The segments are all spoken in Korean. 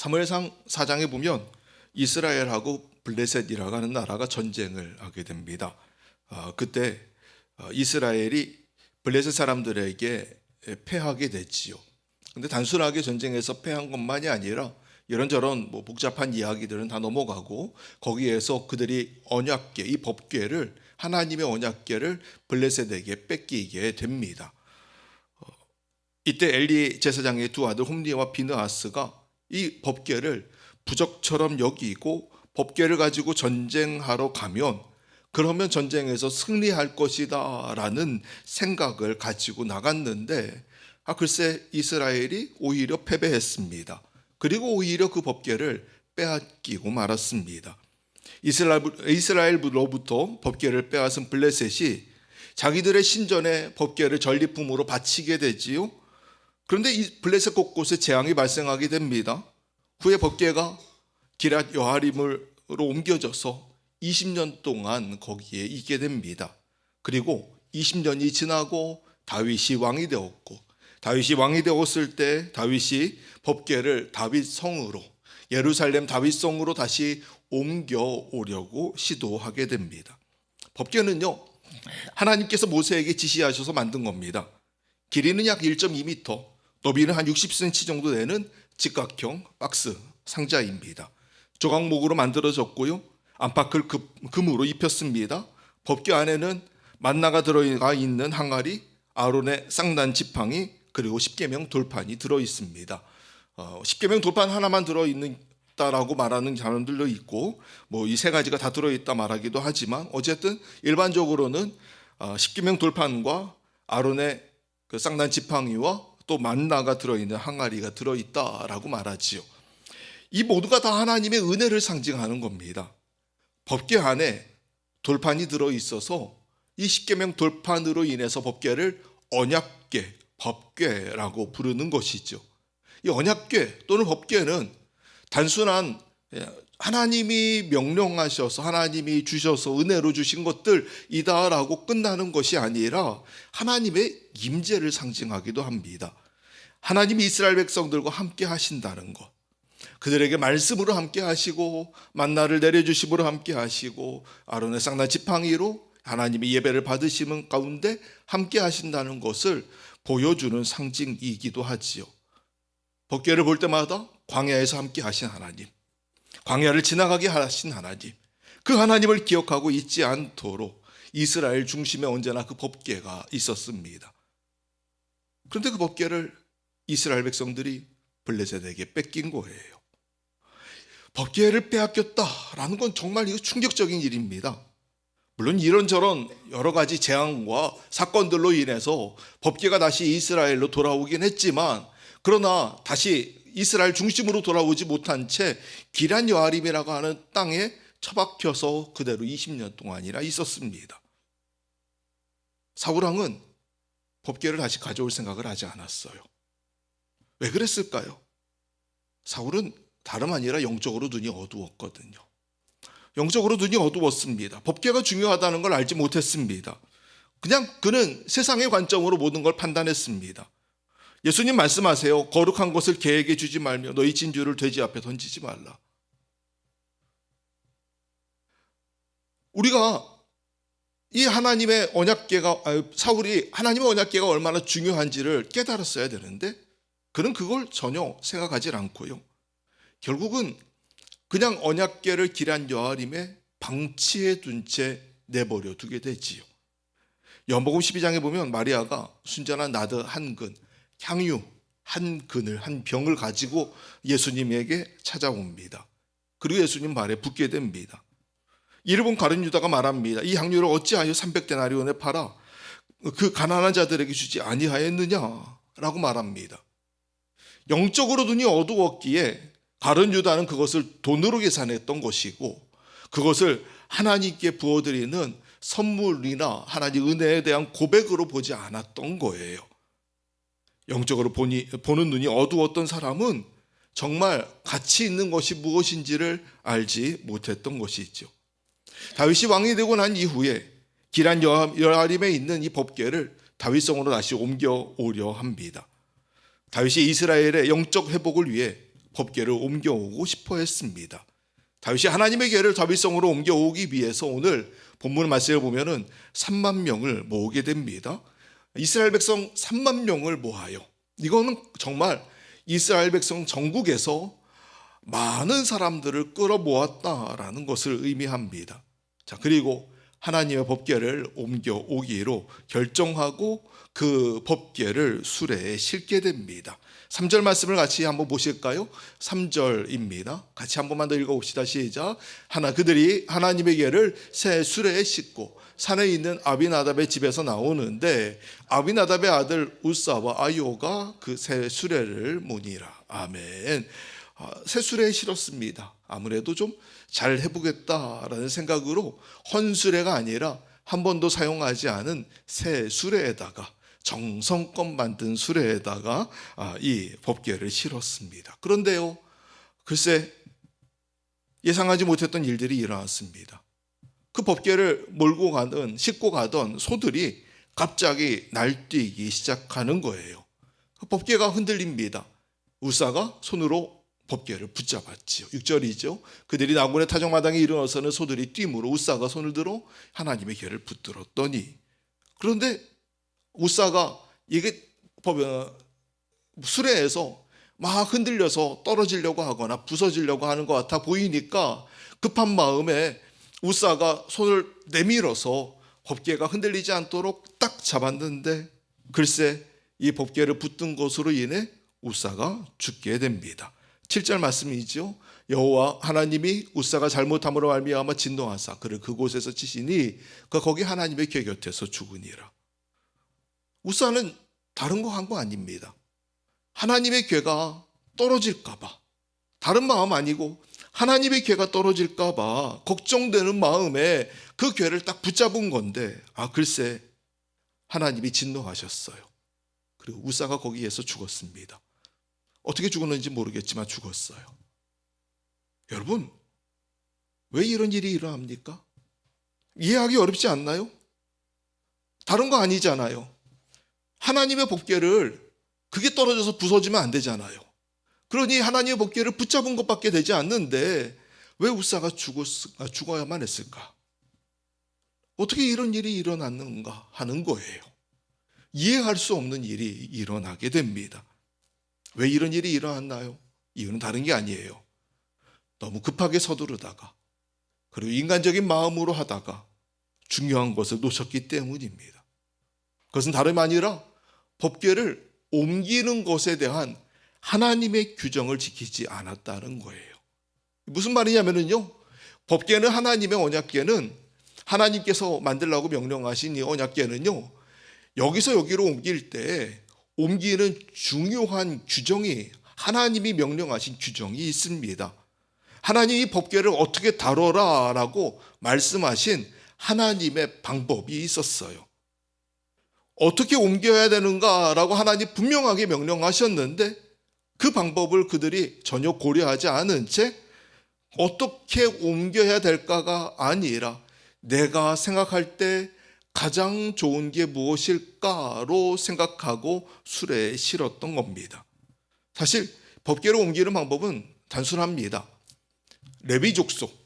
사무엘상 4장에 보면 이스라엘하고 블레셋이라고 하는 나라가 전쟁을 하게 됩니다. 그때 이스라엘이 블레셋 사람들에게 패하게 됐지요. 근데 단순하게 전쟁에서 패한 것만이 아니라 이런저런 복잡한 이야기들은 다 넘어가고 거기에서 그들이 언약궤, 이 법궤를, 하나님의 언약궤를 블레셋에게 뺏기게 됩니다. 이때 엘리 제사장의 두 아들 홈니와 비느하스가 이 법궤를 부적처럼 여기고 법궤를 가지고 전쟁하러 가면 그러면 전쟁에서 승리할 것이다 라는 생각을 가지고 나갔는데 글쎄 이스라엘이 오히려 패배했습니다. 그리고 오히려 그 법궤를 빼앗기고 말았습니다. 이스라엘로부터 법궤를 빼앗은 블레셋이 자기들의 신전에 법궤를 전리품으로 바치게 되지요. 그런데 이 블레셋 곳곳에 재앙이 발생하게 됩니다. 후에 법궤가 기럇 여아림으로 옮겨져서 20년 동안 거기에 있게 됩니다. 그리고 20년이 지나고 다윗이 왕이 되었고, 다윗이 왕이 되었을 때 다윗이 법궤를 다윗 성으로, 예루살렘 다윗 성으로 다시 옮겨오려고 시도하게 됩니다. 법궤는요, 하나님께서 모세에게 지시하셔서 만든 겁니다. 길이는 약 1.2m, 너비는 한 60cm 정도 되는 직각형 박스 상자입니다. 조각목으로 만들어졌고요, 안팎을 금으로 입혔습니다. 법궤 안에는 만나가 들어가 있는 항아리, 아론의 쌍난 지팡이, 그리고 십계명 돌판이 들어 있습니다. 십계명 돌판 하나만 들어 있다라고 말하는 사람들도 있고, 이 세 가지가 다 들어 있다 말하기도 하지만 어쨌든 일반적으로는 십계명 돌판과 아론의 그 쌍난 지팡이와 또 만나가 들어 있는 항아리가 들어 있다라고 말하지요. 이 모두가 다 하나님의 은혜를 상징하는 겁니다. 법궤 안에 돌판이 들어 있어서 이 십계명 돌판으로 인해서 법궤를 언약궤, 법궤라고 부르는 것이죠. 이 언약궤 또는 법궤는 단순한 하나님이 명령하셔서 하나님이 주셔서 은혜로 주신 것들이다라고 끝나는 것이 아니라 하나님의 임재를 상징하기도 합니다. 하나님이 이스라엘 백성들과 함께 하신다는 것, 그들에게 말씀으로 함께 하시고 만나를 내려주심으로 함께 하시고 아론의 쌍난 지팡이로 하나님의 예배를 받으시는 가운데 함께 하신다는 것을 보여주는 상징이기도 하지요. 법궤를 볼 때마다 광야에서 함께 하신 하나님, 광야를 지나가게 하신 하나님, 그 하나님을 기억하고 잊지 않도록 이스라엘 중심에 언제나 그 법궤가 있었습니다. 그런데 그 법궤를 이스라엘 백성들이 블레셋에게 뺏긴 거예요. 법궤를 빼앗겼다라는 건 정말 이거 충격적인 일입니다. 물론 이런저런 여러 가지 재앙과 사건들로 인해서 법궤가 다시 이스라엘로 돌아오긴 했지만, 그러나 다시 이스라엘 중심으로 돌아오지 못한 채 기럇 여아림이라고 하는 땅에 처박혀서 그대로 20년 동안이나 있었습니다. 사울왕은 법궤를 다시 가져올 생각을 하지 않았어요. 왜 그랬을까요? 사울은 다름 아니라 영적으로 눈이 어두웠거든요. 영적으로 눈이 어두웠습니다. 법궤가 중요하다는 걸 알지 못했습니다. 그냥 그는 세상의 관점으로 모든 걸 판단했습니다. 예수님 말씀하세요. 거룩한 것을 개에게 주지 말며 너희 진주를 돼지 앞에 던지지 말라. 우리가 이 하나님의 언약궤가, 사울이 하나님의 언약궤가 얼마나 중요한지를 깨달았어야 되는데 그는 그걸 전혀 생각하지 않고요, 결국은 그냥 언약궤를 기럇 여아림에 방치해 둔 채 내버려 두게 되지요. 요한복음 12장에 보면 마리아가 순전한 나드 한 근, 향유 한 근을, 한 병을 가지고 예수님에게 찾아옵니다. 그리고 예수님 발에 붓게 됩니다. 이를 본 가룟 유다가 말합니다. 이 향유를 어찌하여 300데나리온에 팔아 그 가난한 자들에게 주지 아니하였느냐라고 말합니다. 영적으로 눈이 어두웠기에 가룟 유다는 그것을 돈으로 계산했던 것이고, 그것을 하나님께 부어드리는 선물이나 하나님 은혜에 대한 고백으로 보지 않았던 거예요. 영적으로 보는 눈이 어두웠던 사람은 정말 가치 있는 것이 무엇인지를 알지 못했던 것이죠. 다윗이 왕이 되고 난 이후에 기럇 여아림에 있는 이 법궤를 다윗성으로 다시 옮겨오려 합니다. 다윗이 이스라엘의 영적 회복을 위해 법궤를 옮겨오고 싶어 했습니다. 다윗이 하나님의 궤를 다윗성으로 옮겨오기 위해서 오늘 본문 말씀을 보면은 3만 명을 모으게 됩니다. 이스라엘 백성 3만 명을 모아요. 이거는 정말 이스라엘 백성 전국에서 많은 사람들을 끌어모았다라는 것을 의미합니다. 자, 그리고 하나님의 법궤를 옮겨오기로 결정하고 그 법궤를 수레에 싣게 됩니다. 3절 말씀을 같이 한번 보실까요? 3절입니다. 같이 한 번만 더 읽어봅시다. 시작. 그들이 하나님의 궤를 새 수레에 싣고 산에 있는 아비나답의 집에서 나오는데 아비나답의 아들 우사와 아요가 그 새 수레를 모니라. 아멘. 새 수레에 실었습니다. 아무래도 좀 잘 해보겠다라는 생각으로 헌수레가 아니라 한 번도 사용하지 않은 새 수레에다가 정성껏 만든 수레에다가 이 법궤를 실었습니다. 그런데요, 글쎄 예상하지 못했던 일들이 일어났습니다. 그 법궤를 싣고 가던 소들이 갑자기 날뛰기 시작하는 거예요. 그 법궤가 흔들립니다. 우사가 손으로 법궤를 붙잡았지요. 6절이죠. 그들이 나군의 타작마당에 이르러서는 소들이 뛰므로 우사가 손을 들어 하나님의 궤를 붙들었더니, 그런데 우사가 이게 수레에서 막 흔들려서 떨어지려고 하거나 부서지려고 하는 것 같아 보이니까 급한 마음에 우사가 손을 내밀어서 법궤가 흔들리지 않도록 딱 잡았는데 글쎄 이 법궤를 붙든 것으로 인해 우사가 죽게 됩니다. 7절 말씀이죠. 여호와 하나님이 우사가 잘못함으로 말미암아 진노하사 그를 그곳에서 치시니 그가 거기 하나님의 궤 곁에서 죽으니라. 우사는 다른 거 한 거 아닙니다. 하나님의 궤가 떨어질까 봐, 다른 마음 아니고 하나님의 궤가 떨어질까 봐 걱정되는 마음에 그 궤를 딱 붙잡은 건데 글쎄 하나님이 진노하셨어요. 그리고 우사가 거기에서 죽었습니다. 어떻게 죽었는지 모르겠지만 죽었어요. 여러분, 왜 이런 일이 일어납니까? 이해하기 어렵지 않나요? 다른 거 아니잖아요. 하나님의 법궤를 그게 떨어져서 부서지면 안 되잖아요. 그러니 하나님의 법궤를 붙잡은 것밖에 되지 않는데 왜 우사가 죽어야만 했을까? 어떻게 이런 일이 일어났는가 하는 거예요. 이해할 수 없는 일이 일어나게 됩니다. 왜 이런 일이 일어났나요? 이유는 다른 게 아니에요. 너무 급하게 서두르다가 그리고 인간적인 마음으로 하다가 중요한 것을 놓쳤기 때문입니다. 그것은 다름 아니라 법궤를 옮기는 것에 대한 하나님의 규정을 지키지 않았다는 거예요. 무슨 말이냐면요, 법궤는 하나님의 언약궤는 하나님께서 만들라고 명령하신 이 언약궤는요, 여기서 여기로 옮길 때 옮기는 중요한 규정이 하나님이 명령하신 규정이 있습니다. 하나님이 법궤를 어떻게 다뤄라 라고 말씀하신 하나님의 방법이 있었어요. 어떻게 옮겨야 되는가라고 하나님 분명하게 명령하셨는데 그 방법을 그들이 전혀 고려하지 않은 채 어떻게 옮겨야 될까가 아니라 내가 생각할 때 가장 좋은 게 무엇일까로 생각하고 수레에 실었던 겁니다. 사실 법궤를 옮기는 방법은 단순합니다. 레위 족속,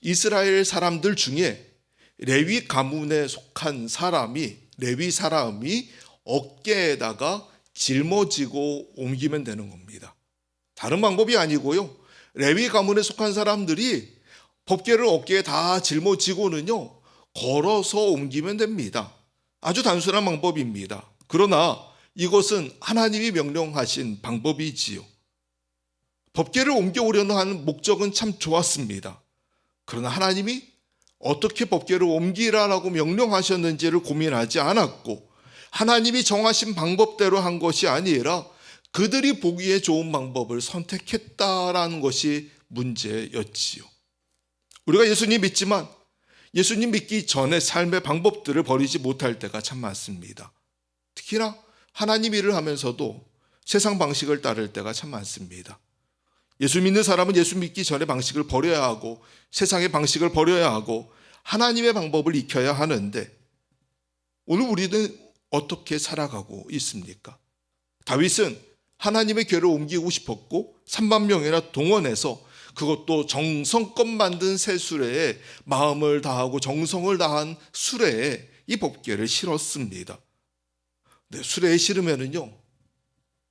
이스라엘 사람들 중에 레위 가문에 속한 레위 사람이 어깨에다가 짊어지고 옮기면 되는 겁니다. 다른 방법이 아니고요. 레위 가문에 속한 사람들이 법궤를 어깨에 다 짊어지고는요, 걸어서 옮기면 됩니다. 아주 단순한 방법입니다. 그러나 이것은 하나님이 명령하신 방법이지요. 법궤를 옮겨오려는 하는 목적은 참 좋았습니다. 그러나 하나님이 어떻게 법궤를 옮기라라고 명령하셨는지를 고민하지 않았고 하나님이 정하신 방법대로 한 것이 아니라 그들이 보기에 좋은 방법을 선택했다라는 것이 문제였지요. 우리가 예수님 믿지만 예수님 믿기 전에 삶의 방법들을 버리지 못할 때가 참 많습니다. 특히나 하나님 일을 하면서도 세상 방식을 따를 때가 참 많습니다. 예수 믿는 사람은 예수 믿기 전에 방식을 버려야 하고 세상의 방식을 버려야 하고 하나님의 방법을 익혀야 하는데 오늘 우리는 어떻게 살아가고 있습니까? 다윗은 하나님의 교회를 옮기고 싶었고 3만 명이나 동원해서 그것도 정성껏 만든 새 수레에 마음을 다하고 정성을 다한 수레에 이 법궤를 실었습니다. 네, 수레에 실으면은요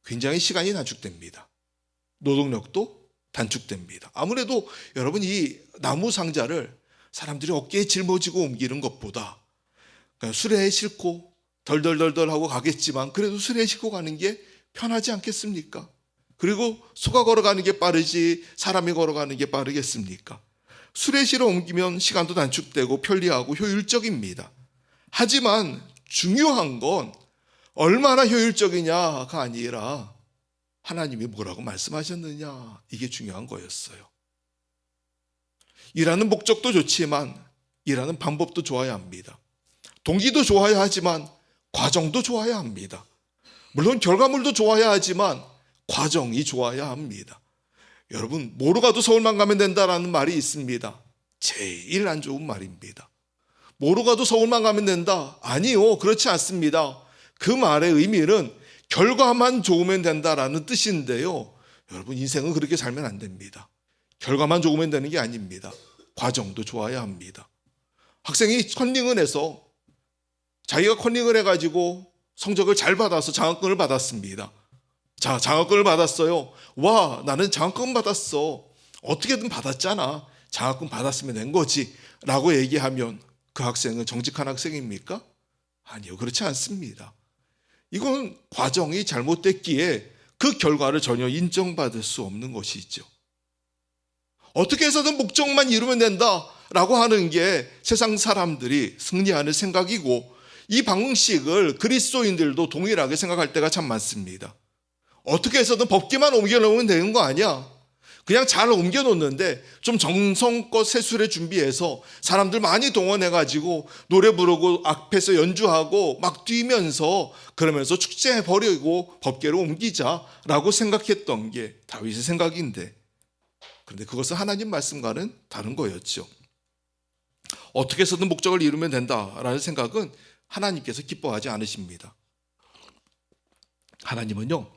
굉장히 시간이 단축됩니다. 노동력도 단축됩니다. 아무래도 여러분 이 나무 상자를 사람들이 어깨에 짊어지고 옮기는 것보다 그냥 수레에 싣고 덜덜덜덜 하고 가겠지만 그래도 수레에 싣고 가는 게 편하지 않겠습니까? 그리고 소가 걸어가는 게 빠르지 사람이 걸어가는 게 빠르겠습니까? 수레에 실어 옮기면 시간도 단축되고 편리하고 효율적입니다. 하지만 중요한 건 얼마나 효율적이냐가 아니라 하나님이 뭐라고 말씀하셨느냐, 이게 중요한 거였어요. 일하는 목적도 좋지만 일하는 방법도 좋아야 합니다. 동기도 좋아야 하지만 과정도 좋아야 합니다. 물론 결과물도 좋아야 하지만 과정이 좋아야 합니다. 여러분, 뭐로 가도 서울만 가면 된다라는 말이 있습니다. 제일 안 좋은 말입니다. 뭐로 가도 서울만 가면 된다? 아니요, 그렇지 않습니다. 그 말의 의미는 결과만 좋으면 된다라는 뜻인데요. 여러분, 인생은 그렇게 살면 안 됩니다. 결과만 좋으면 되는 게 아닙니다. 과정도 좋아야 합니다. 학생이 컨닝을 해서 자기가 컨닝을 해가지고 성적을 잘 받아서 장학금을 받았습니다. 자, 장학금을 받았어요. 와, 나는 장학금 받았어. 어떻게든 받았잖아. 장학금 받았으면 된 거지. 라고 얘기하면 그 학생은 정직한 학생입니까? 아니요, 그렇지 않습니다. 이건 과정이 잘못됐기에 그 결과를 전혀 인정받을 수 없는 것이죠. 어떻게 해서든 목적만 이루면 된다라고 하는 게 세상 사람들이 승리하는 생각이고 이 방식을 그리스도인들도 동일하게 생각할 때가 참 많습니다. 어떻게 해서든 법기만 옮겨놓으면 되는 거 아니야. 그냥 잘 옮겨놓는데 좀 정성껏 세수를 준비해서 사람들 많이 동원해가지고 노래 부르고 앞에서 연주하고 막 뛰면서 그러면서 축제해버리고 법궤로 옮기자라고 생각했던 게 다윗의 생각인데, 그런데 그것은 하나님 말씀과는 다른 거였죠. 어떻게 해서든 목적을 이루면 된다라는 생각은 하나님께서 기뻐하지 않으십니다. 하나님은요,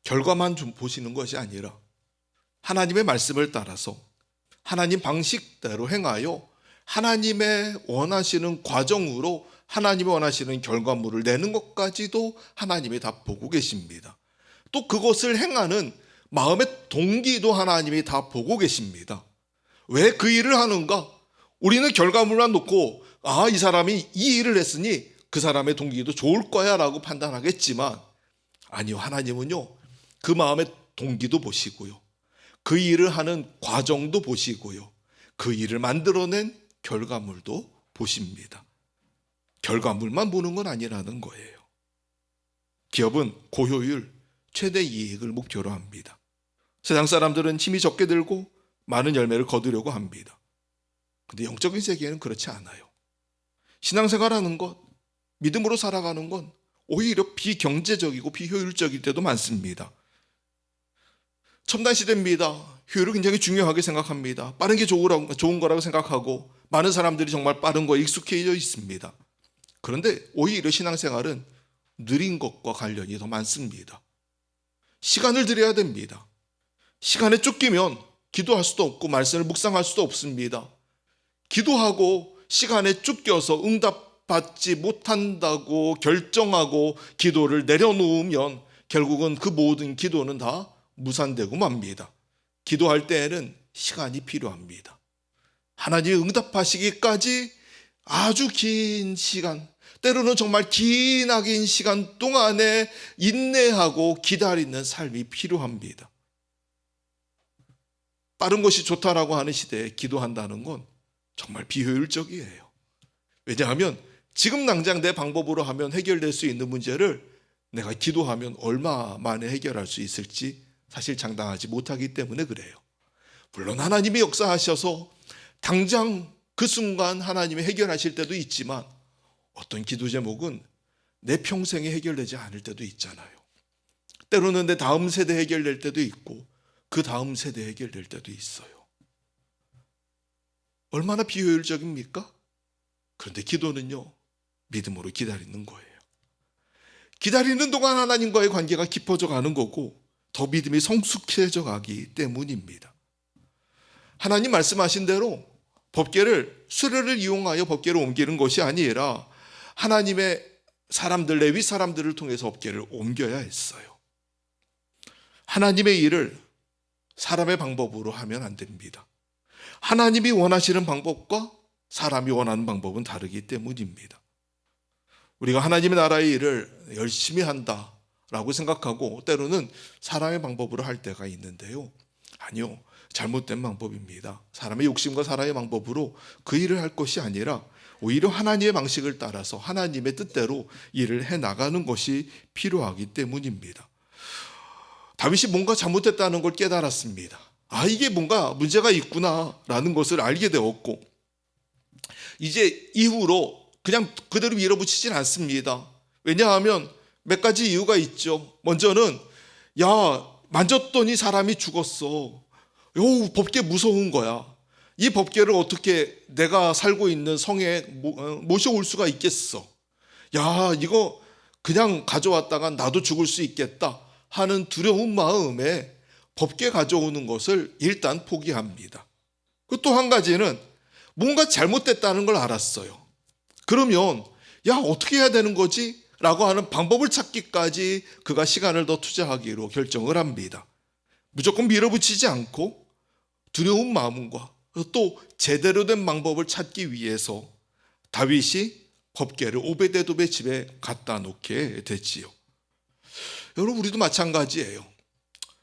결과만 좀 보시는 것이 아니라 하나님의 말씀을 따라서 하나님 방식대로 행하여 하나님의 원하시는 과정으로 하나님이 원하시는 결과물을 내는 것까지도 하나님이 다 보고 계십니다. 또 그것을 행하는 마음의 동기도 하나님이 다 보고 계십니다. 왜 그 일을 하는가? 우리는 결과물만 놓고 이 사람이 이 일을 했으니 그 사람의 동기도 좋을 거야 라고 판단하겠지만, 아니요, 하나님은요 그 마음의 동기도 보시고요, 그 일을 하는 과정도 보시고요, 그 일을 만들어낸 결과물도 보십니다. 결과물만 보는 건 아니라는 거예요. 기업은 고효율, 최대 이익을 목표로 합니다. 세상 사람들은 힘이 적게 들고 많은 열매를 거두려고 합니다. 근데 영적인 세계에는 그렇지 않아요. 신앙생활하는 것, 믿음으로 살아가는 건 오히려 비경제적이고 비효율적일 때도 많습니다. 첨단 시대입니다. 효율을 굉장히 중요하게 생각합니다. 빠른 게 좋은 거라고 생각하고 많은 사람들이 정말 빠른 거에 익숙해져 있습니다. 그런데 오히려 신앙생활은 느린 것과 관련이 더 많습니다. 시간을 들여야 됩니다. 시간에 쫓기면 기도할 수도 없고 말씀을 묵상할 수도 없습니다. 기도하고 시간에 쫓겨서 응답받지 못한다고 결정하고 기도를 내려놓으면 결국은 그 모든 기도는 다 무산되고 맙니다. 기도할 때에는 시간이 필요합니다. 하나님이 응답하시기까지 아주 긴 시간, 때로는 정말 기나긴 시간 동안에 인내하고 기다리는 삶이 필요합니다. 빠른 것이 좋다라고 하는 시대에 기도한다는 건 정말 비효율적이에요. 왜냐하면 지금 당장 내 방법으로 하면 해결될 수 있는 문제를 내가 기도하면 얼마 만에 해결할 수 있을지 사실 장담하지 못하기 때문에 그래요. 물론 하나님이 역사하셔서 당장 그 순간 하나님이 해결하실 때도 있지만 어떤 기도 제목은 내 평생에 해결되지 않을 때도 있잖아요. 때로는 내 다음 세대 해결될 때도 있고 그 다음 세대 해결될 때도 있어요. 얼마나 비효율적입니까? 그런데 기도는요, 믿음으로 기다리는 거예요. 기다리는 동안 하나님과의 관계가 깊어져 가는 거고 더 믿음이 성숙해져 가기 때문입니다. 하나님 말씀하신 대로 법궤를 수레를 이용하여 법궤를 옮기는 것이 아니라 하나님의 사람들, 레위 사람들을 통해서 법궤를 옮겨야 했어요. 하나님의 일을 사람의 방법으로 하면 안 됩니다. 하나님이 원하시는 방법과 사람이 원하는 방법은 다르기 때문입니다. 우리가 하나님의 나라의 일을 열심히 한다라고 생각하고 때로는 사람의 방법으로 할 때가 있는데요. 아니요, 잘못된 방법입니다. 사람의 욕심과 사람의 방법으로 그 일을 할 것이 아니라 오히려 하나님의 방식을 따라서 하나님의 뜻대로 일을 해나가는 것이 필요하기 때문입니다. 다윗이 뭔가 잘못했다는 걸 깨달았습니다. 이게 뭔가 문제가 있구나라는 것을 알게 되었고 이제 이후로 그냥 그대로 밀어붙이진 않습니다. 왜냐하면 몇 가지 이유가 있죠. 먼저는 만졌더니 사람이 죽었어. 법궤 무서운 거야. 이 법궤를 어떻게 내가 살고 있는 성에 모셔올 수가 있겠어. 이거 그냥 가져왔다가 나도 죽을 수 있겠다 하는 두려운 마음에 법궤 가져오는 것을 일단 포기합니다. 또 한 가지는 뭔가 잘못됐다는 걸 알았어요. 그러면 어떻게 해야 되는 거지? 라고 하는 방법을 찾기까지 그가 시간을 더 투자하기로 결정을 합니다. 무조건 밀어붙이지 않고 두려운 마음과 또 제대로 된 방법을 찾기 위해서 다윗이 법궤를 오베데돔의 집에 갖다 놓게 됐지요. 여러분, 우리도 마찬가지예요.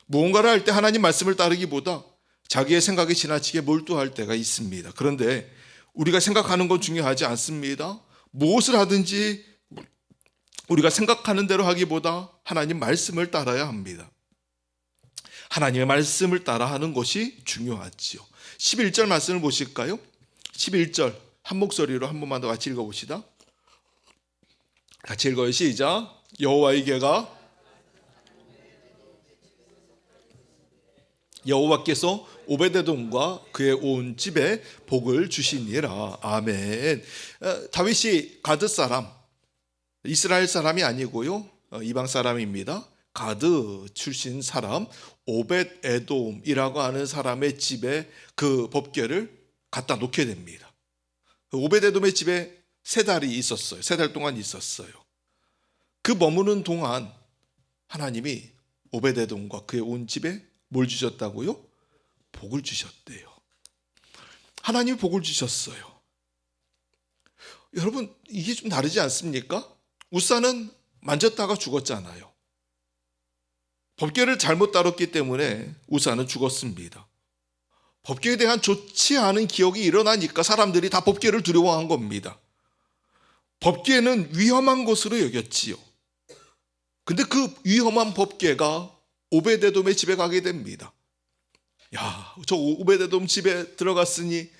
무언가를 할 때 하나님 말씀을 따르기보다 자기의 생각에 지나치게 몰두할 때가 있습니다. 그런데 우리가 생각하는 건 중요하지 않습니다. 무엇을 하든지 우리가 생각하는 대로 하기보다 하나님 말씀을 따라야 합니다. 하나님의 말씀을 따라하는 것이 중요하지요. 11절 말씀을 보실까요? 11절 한 목소리로 한 번만 더 같이 읽어봅시다. 같이 읽어요. 시작. 여호와께서 오베데돔과 그의 온 집에 복을 주시니라. 아멘. 다윗이 가드 사람, 이스라엘 사람이 아니고요, 이방 사람입니다. 가드 출신 사람 오벳에돔이라고 하는 사람의 집에 그 법궤를 갖다 놓게 됩니다. 오벳에돔의 집에 3달이 있었어요. 3달 동안 있었어요. 그 머무는 동안 하나님이 오벳에돔과 그의 온 집에 뭘 주셨다고요? 복을 주셨대요. 하나님이 복을 주셨어요. 여러분, 이게 좀 다르지 않습니까? 우사는 만졌다가 죽었잖아요. 법궤를 잘못 다뤘기 때문에 우사는 죽었습니다. 법궤에 대한 좋지 않은 기억이 일어나니까 사람들이 다 법궤를 두려워한 겁니다. 법궤는 위험한 것으로 여겼지요. 근데 그 위험한 법궤가 오베데돔의 집에 가게 됩니다. 저 오베데돔 집에 들어갔으니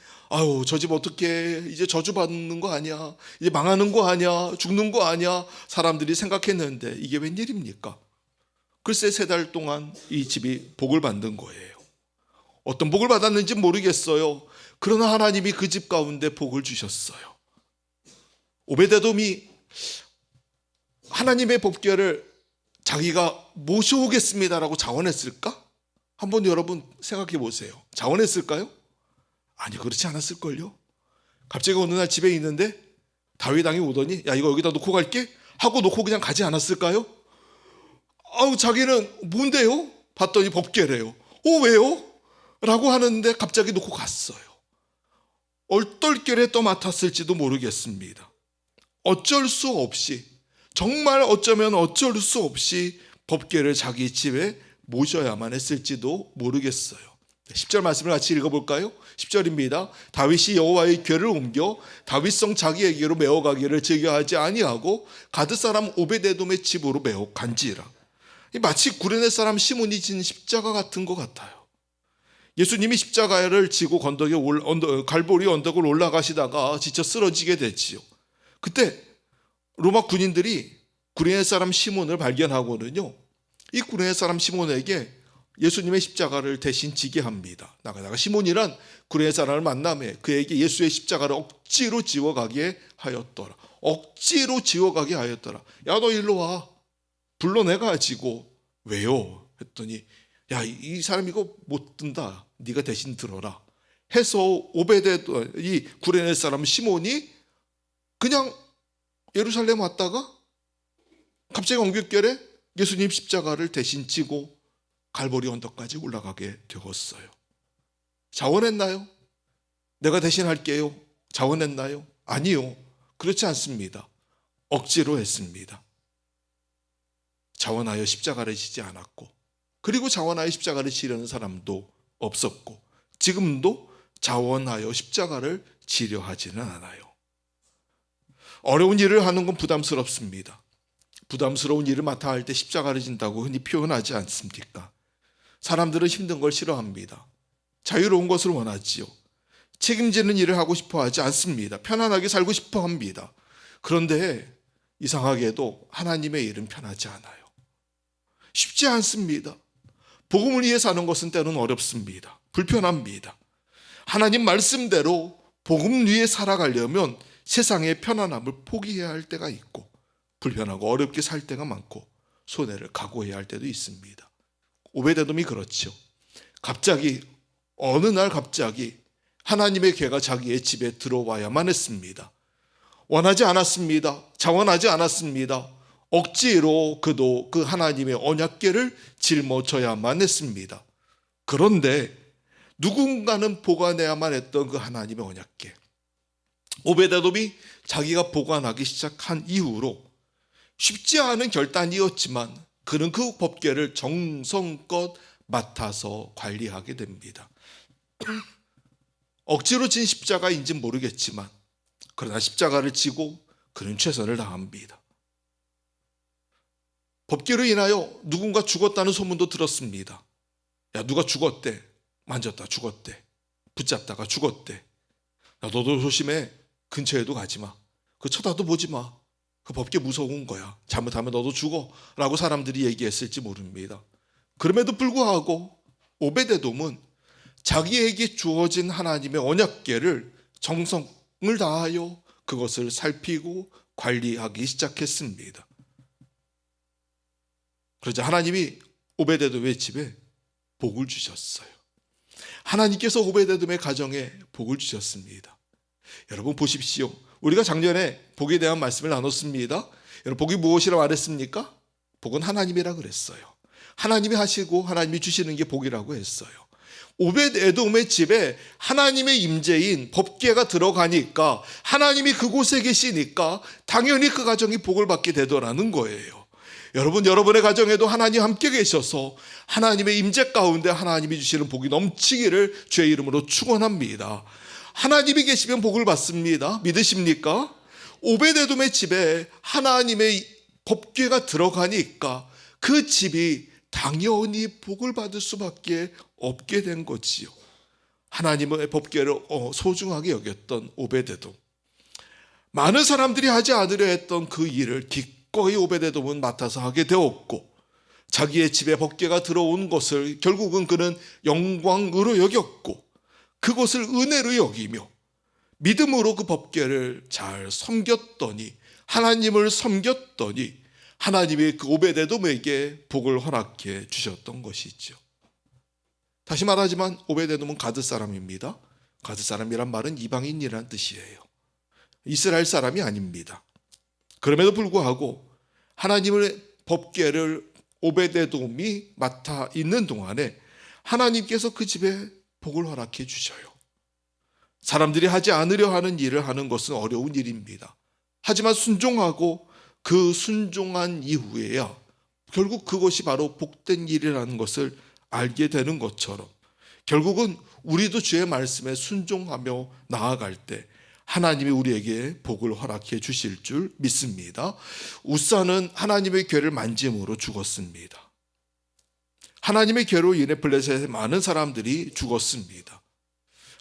저 집 어떻게 이제 저주받는 거 아니야? 이제 망하는 거 아니야? 죽는 거 아니야? 사람들이 생각했는데 이게 웬일입니까? 글쎄 3달 동안 이 집이 복을 받는 거예요. 어떤 복을 받았는지 모르겠어요. 그러나 하나님이 그 집 가운데 복을 주셨어요. 오베데돔이 하나님의 법궤를 자기가 모셔오겠습니다라고 자원했을까? 한번 여러분 생각해 보세요. 자원했을까요? 아니, 그렇지 않았을걸요. 갑자기 어느 날 집에 있는데 다윗 왕이 오더니 이거 여기다 놓고 갈게 하고 놓고 그냥 가지 않았을까요? 자기는 뭔데요? 봤더니 법궤래요. 왜요? 라고 하는데 갑자기 놓고 갔어요. 얼떨결에 떠맡았을지도 모르겠습니다. 어쩔 수 없이, 정말 어쩌면 어쩔 수 없이 법궤를 자기 집에 모셔야만 했을지도 모르겠어요. 10절 말씀을 같이 읽어볼까요? 10절입니다. 다윗이 여호와의 궤를 옮겨 다윗성 자기에게로 메어가기를 즐겨하지 아니하고 가드 사람 오베데돔의 집으로 메어 간지라. 마치 구레네 사람 시몬이 진 십자가 같은 것 같아요. 예수님이 십자가를 지고 갈보리 언덕을 올라가시다가 지쳐 쓰러지게 됐지요. 그때 로마 군인들이 구레네 사람 시몬을 발견하고는요, 이 구레네 사람 시몬에게 예수님의 십자가를 대신 지게 합니다. 나가다가 시몬이란 구레네 사람을 만남에 그에게 예수의 십자가를 억지로 지워가게 하였더라. 억지로 지워가게 하였더라. 너 일로 와. 불러내가지고 왜요? 했더니 야, 이 사람 이거 못 든다. 네가 대신 들어라. 해서 오베데돔, 이 구레네 사람 시몬이 그냥 예루살렘 왔다가 갑자기 엉겹결에 예수님 십자가를 대신 지고 갈보리 언덕까지 올라가게 되었어요. 자원했나요? 내가 대신 할게요. 자원했나요? 아니요. 그렇지 않습니다. 억지로 했습니다. 자원하여 십자가를 지지 않았고, 그리고 자원하여 십자가를 지려는 사람도 없었고, 지금도 자원하여 십자가를 지려 하지는 않아요. 어려운 일을 하는 건 부담스럽습니다. 부담스러운 일을 맡아 할 때 십자가를 진다고 흔히 표현하지 않습니까? 사람들은 힘든 걸 싫어합니다. 자유로운 것을 원하지요. 책임지는 일을 하고 싶어 하지 않습니다. 편안하게 살고 싶어 합니다. 그런데 이상하게도 하나님의 일은 편하지 않아요. 쉽지 않습니다. 복음을 위해 사는 것은 때로는 어렵습니다. 불편합니다. 하나님 말씀대로 복음 위에 살아가려면 세상의 편안함을 포기해야 할 때가 있고, 불편하고 어렵게 살 때가 많고, 손해를 각오해야 할 때도 있습니다. 오베데돔이 그렇죠. 어느 날 갑자기 하나님의 괴가 자기의 집에 들어와야만 했습니다. 원하지 않았습니다. 자원하지 않았습니다. 억지로 그도 그 하나님의 언약궤를 짊어져야만 했습니다. 그런데 누군가는 보관해야만 했던 그 하나님의 언약궤, 오베데돔이 자기가 보관하기 시작한 이후로 쉽지 않은 결단이었지만 그는 그 법궤를 정성껏 맡아서 관리하게 됩니다. 억지로 진 십자가인지는 모르겠지만 그러나 십자가를 지고 그는 최선을 다합니다. 법궤로 인하여 누군가 죽었다는 소문도 들었습니다. 야, 누가 죽었대. 만졌다 죽었대. 붙잡다가 죽었대. 야, 너도 조심해. 근처에도 가지 마. 그 쳐다도 보지 마. 그 법궤 무서운 거야. 잘못하면 너도 죽어. 라고 사람들이 얘기했을지 모릅니다. 그럼에도 불구하고 오베데돔은 자기에게 주어진 하나님의 언약궤를 정성을 다하여 그것을 살피고 관리하기 시작했습니다. 그러자 하나님이 오베데돔의 집에 복을 주셨어요. 하나님께서 오베데돔의 가정에 복을 주셨습니다. 여러분 보십시오. 우리가 작년에 복에 대한 말씀을 나눴습니다. 여러분 복이 무엇이라고 말했습니까? 복은 하나님이라 그랬어요. 하나님이 하시고 하나님이 주시는 게 복이라고 했어요. 오벳에돔의 집에 하나님의 임재인 법궤가 들어가니까, 하나님이 그곳에 계시니까 당연히 그 가정이 복을 받게 되더라는 거예요. 여러분, 여러분의 가정에도 하나님 함께 계셔서 하나님의 임재 가운데 하나님이 주시는 복이 넘치기를 주의 이름으로 축원합니다. 하나님이 계시면 복을 받습니다. 믿으십니까? 오벳에돔의 집에 하나님의 법궤가 들어가니까 그 집이 당연히 복을 받을 수밖에 없게 된 거지요. 하나님의 법궤를 소중하게 여겼던 오베데돔, 많은 사람들이 하지 않으려 했던 그 일을 기꺼이 오베데돔은 맡아서 하게 되었고, 자기의 집에 법궤가 들어온 것을 결국은 그는 영광으로 여겼고, 그것을 은혜로 여기며 믿음으로 그 법궤를 잘 섬겼더니, 하나님을 섬겼더니 하나님이 그 오베데돔에게 복을 허락해 주셨던 것이죠. 다시 말하지만 오베데돔은 가드 사람입니다. 가드 사람이란 말은 이방인이라는 뜻이에요. 이스라엘 사람이 아닙니다. 그럼에도 불구하고 하나님의 법궤를 오베데돔이 맡아 있는 동안에 하나님께서 그 집에 복을 허락해 주셔요. 사람들이 하지 않으려 하는 일을 하는 것은 어려운 일입니다. 하지만 순종하고 그 순종한 이후에야 결국 그것이 바로 복된 일이라는 것을 알게 되는 것처럼, 결국은 우리도 주의 말씀에 순종하며 나아갈 때 하나님이 우리에게 복을 허락해 주실 줄 믿습니다. 우사는 하나님의 궤를 만짐으로 죽었습니다. 하나님의 궤로 인해 블레셋의 많은 사람들이 죽었습니다.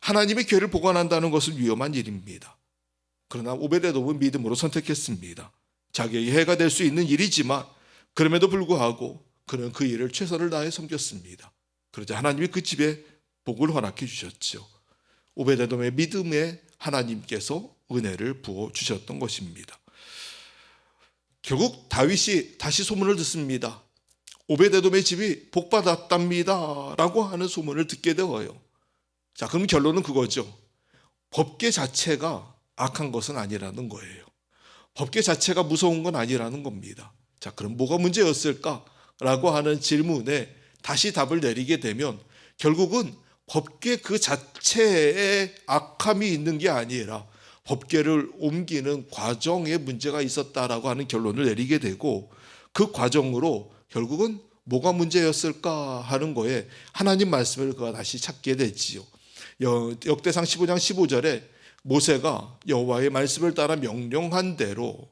하나님의 궤를 보관한다는 것은 위험한 일입니다. 그러나 오베데돔은 믿음으로 선택했습니다. 자기에게 해가 될 수 있는 일이지만 그럼에도 불구하고 그는 그 일을 최선을 다해 섬겼습니다. 그러자 하나님이 그 집에 복을 허락해 주셨죠. 오베데돔의 믿음에 하나님께서 은혜를 부어 주셨던 것입니다. 결국 다윗이 다시 소문을 듣습니다. 오베데돔의 집이 복받았답니다 라고 하는 소문을 듣게 되어요. 자, 그럼 결론은 그거죠. 법계 자체가 악한 것은 아니라는 거예요. 법계 자체가 무서운 건 아니라는 겁니다. 자, 그럼 뭐가 문제였을까라고 하는 질문에 다시 답을 내리게 되면 결국은 법계 그 자체에 악함이 있는 게 아니라 법계를 옮기는 과정에 문제가 있었다라고 하는 결론을 내리게 되고, 그 과정으로 결국은 뭐가 문제였을까 하는 거에 하나님 말씀을 그가 다시 찾게 됐지요. 역대상 15장 15절에 모세가 여호와의 말씀을 따라 명령한 대로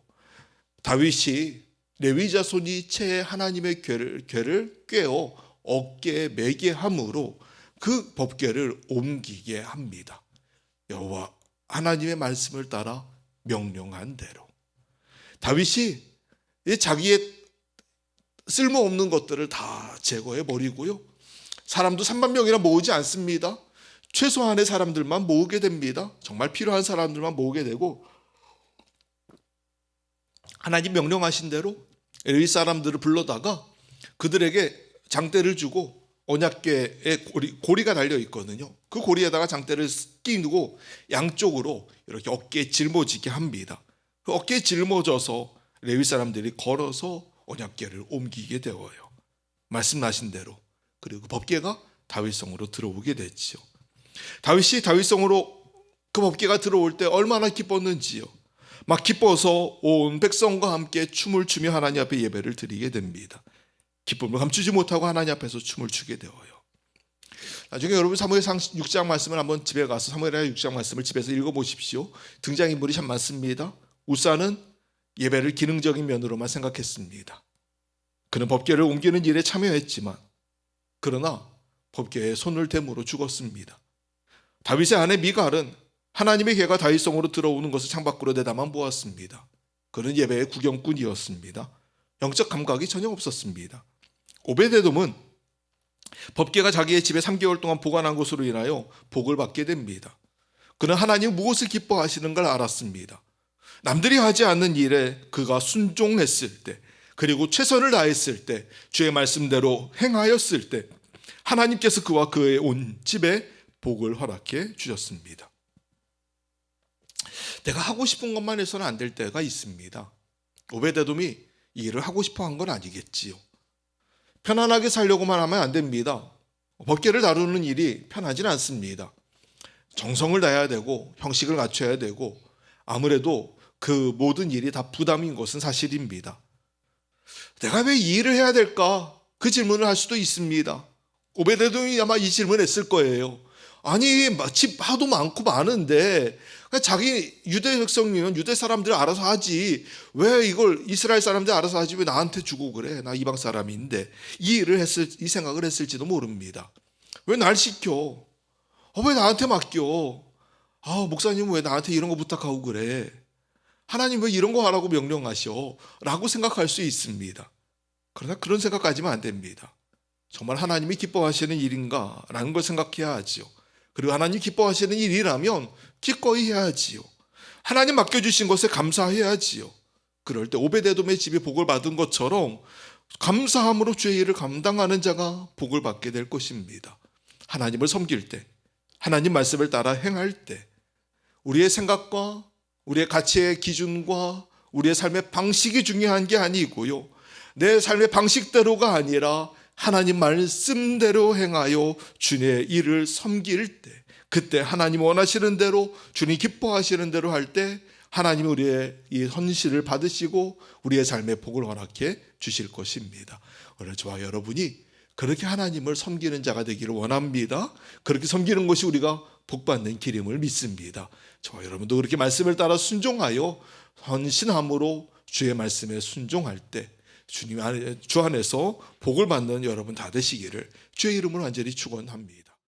다윗이 레위 자손이 채 하나님의 궤를 꿰어 어깨에 매게 함으로 그 법궤를 옮기게 합니다. 여호와 하나님의 말씀을 따라 명령한 대로 다윗이 자기의 쓸모없는 것들을 다 제거해 버리고요. 사람도 3만 명이나 모으지 않습니다. 최소한의 사람들만 모으게 됩니다. 정말 필요한 사람들만 모으게 되고, 하나님 명령하신 대로 레위 사람들을 불러다가 그들에게 장대를 주고, 언약궤에 고리가 달려 있거든요. 그 고리에다가 장대를 끼우고 양쪽으로 이렇게 어깨에 짊어지게 합니다. 그 어깨에 짊어져서 레위 사람들이 걸어서 언약궤를 옮기게 되어요. 말씀하신 대로. 그리고 법궤가 다윗성으로 들어오게 됐지요. 다윗이 다윗성으로 그 법궤가 들어올 때 얼마나 기뻤는지요. 막 기뻐서 온 백성과 함께 춤을 추며 하나님 앞에 예배를 드리게 됩니다. 기쁨을 감추지 못하고 하나님 앞에서 춤을 추게 되어요. 나중에 여러분 사무엘상 6장 말씀을 한번 집에 가서 사무엘상 6장 말씀을 집에서 읽어보십시오. 등장인물이 참 많습니다. 우사는 예배를 기능적인 면으로만 생각했습니다. 그는 법궤를 옮기는 일에 참여했지만 그러나 법궤에 손을 댐으로 죽었습니다. 다윗의 아내 미갈은 하나님의 궤가 다윗성으로 들어오는 것을 창밖으로 내다만 보았습니다. 그는 예배의 구경꾼이었습니다. 영적 감각이 전혀 없었습니다. 오베데돔은 법궤가 자기의 집에 3개월 동안 보관한 것으로 인하여 복을 받게 됩니다. 그는 하나님 무엇을 기뻐하시는 걸 알았습니다. 남들이 하지 않는 일에 그가 순종했을 때, 그리고 최선을 다했을 때, 주의 말씀대로 행하였을 때 하나님께서 그와 그의 온 집에 복을 허락해 주셨습니다. 내가 하고 싶은 것만 해서는 안 될 때가 있습니다. 오베데돔이 이 일을 하고 싶어 한 건 아니겠지요. 편안하게 살려고만 하면 안 됩니다. 법궤를 다루는 일이 편하진 않습니다. 정성을 다해야 되고 형식을 갖춰야 되고 아무래도 그 모든 일이 다 부담인 것은 사실입니다. 내가 왜 이 일을 해야 될까? 그 질문을 할 수도 있습니다. 오베데돔이 아마 이 질문을 했을 거예요. 아니 집 하도 많고 많은데 자기 유대 백성이면 유대 사람들 알아서 하지, 왜 이걸 이스라엘 사람들 알아서 하지 왜 나한테 주고 그래? 나 이방 사람인데. 이 생각을 했을지도 모릅니다. 왜 날 시켜? 왜 나한테 맡겨? 목사님은 왜 나한테 이런 거 부탁하고 그래? 하나님 왜 이런 거 하라고 명령하셔? 라고 생각할 수 있습니다. 그러나 그런 생각 가지면 안 됩니다. 정말 하나님이 기뻐하시는 일인가? 라는 걸 생각해야 하지요. 그리고 하나님 기뻐하시는 일이라면 기꺼이 해야지요. 하나님 맡겨주신 것에 감사해야지요. 그럴 때 오베데돔의 집이 복을 받은 것처럼 감사함으로 주의 일을 감당하는 자가 복을 받게 될 것입니다. 하나님을 섬길 때, 하나님 말씀을 따라 행할 때 우리의 생각과 우리의 가치의 기준과 우리의 삶의 방식이 중요한 게 아니고요, 내 삶의 방식대로가 아니라 하나님 말씀대로 행하여 주님의 일을 섬길 때, 그때 하나님 원하시는 대로 주님 기뻐하시는 대로 할 때 하나님이 우리의 이 헌신을 받으시고 우리의 삶의 복을 허락해 주실 것입니다. 오늘 저와 여러분이 그렇게 하나님을 섬기는 자가 되기를 원합니다. 그렇게 섬기는 것이 우리가 복받는 길임을 믿습니다. 저와 여러분도 그렇게 말씀을 따라 순종하여 헌신함으로 주의 말씀에 순종할 때 주 안에서 복을 받는 여러분 다 되시기를 주의 이름으로 간절히 축원합니다.